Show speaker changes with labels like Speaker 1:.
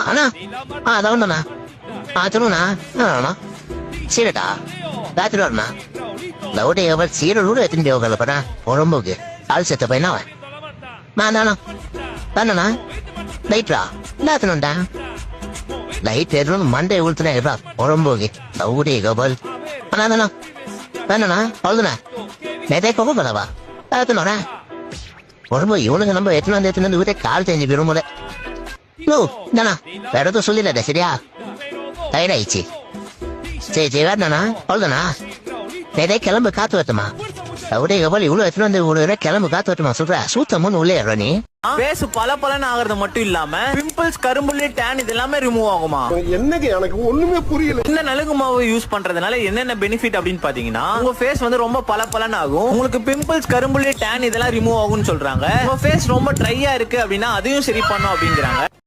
Speaker 1: అన్నా అదా ఉండనా చదువునా అన్నా చీరటా రాత్రి అన్నా లౌటే ఎవరు చీరలు ఎత్తిండే ఒకళ్ళపరా పొరంబోకి ఆల్సెత్త పోయినావా మా నాన్న అన్ననా లైట్ రా లేతనుంటా లైట్ ఎర్ర మండే ఉళ్తున్నాయి రా పొరంబోకి లౌటే గబల్ అన్నా అన్ననా అవుతున్నా నేతే కొబ్బలవా లేతున్నారా பொறுமை இவனுக்கு நம்ம எத்தனை வீட்டை கால் தெரிஞ்சு விரும்பல நானா வேற எதுவும் சொல்லிடல சரியா டயர்ட் ஆயிடுச்சு சரி வேறண்ணா அவ்வளோதானா நிறைய கிளம்பு காத்து வரட்டுமா அப்படியே எவ்வளவு இவ்வளவு எத்தனை வந்து இவ்வளவு கிளம்பு காத்து வரட்டுமா சொல்ற சூத்தமுன்னு உள்ளே ஏற நீ
Speaker 2: பேசு பல பலன் ஆகிறது மட்டும் இல்லாம பிம்பிள்ஸ் கரும்புள்ளி டேன் இது எல்லாமே ரிமூவ் ஆகுமா
Speaker 3: என்னங்க எனக்கு ஒண்ணுமே புரியல
Speaker 2: இந்த நலுங்கு மாவு யூஸ் பண்றதுனால என்னென்ன பெனிஃபிட் அப்படின்னு பாத்தீங்கன்னா உங்க ஃபேஸ் வந்து ரொம்ப பல பலன் ஆகும் உங்களுக்கு பிம்பிள்ஸ் கரும்புள்ளி டேன் இதெல்லாம் ரிமூவ் ஆகும்னு சொல்றாங்க உங்க ஃபேஸ் ரொம்ப ட்ரையா இருக்கு அப்படின்னா அதையும் சரி பண்ணும் அப்படிங்கிறாங்க